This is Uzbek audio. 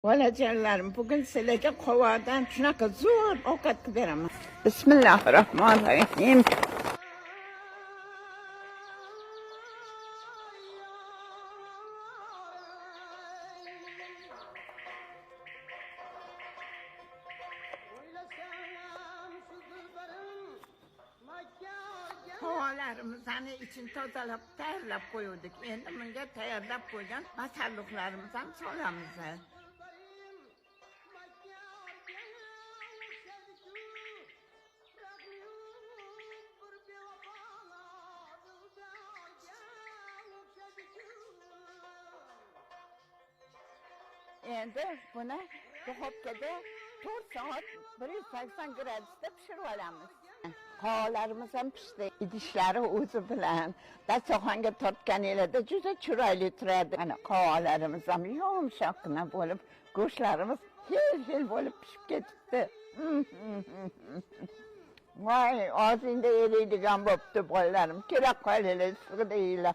Volajonlarim, bugun sizlarga qovoqdan shunaqa zo'r ovqat beraman. Bismillahirrohmanirrohim. Qovoqlarimizni ichini tozalab, tayyorlab qo'ydik. Endi bunga tayyorlab qo'ygan masalliqlarimizni ham solamiz. Endi buni duxovkada 4 soat 180 gradusda pishirib olamiz. Qovoqlarimiz ham pishdi. Idishlari o'zi bilan dasturxonga tortganinglarda juda chiroyli turadi. Mana qovoqlarimiz ham yumshoqqina bo'lib, go'shtlarimiz hil bo'lib pishib ketibdi. Voy, og'zingda eriydigan bo'pti bolalarim. Kela qolinglar, sig'dinglar.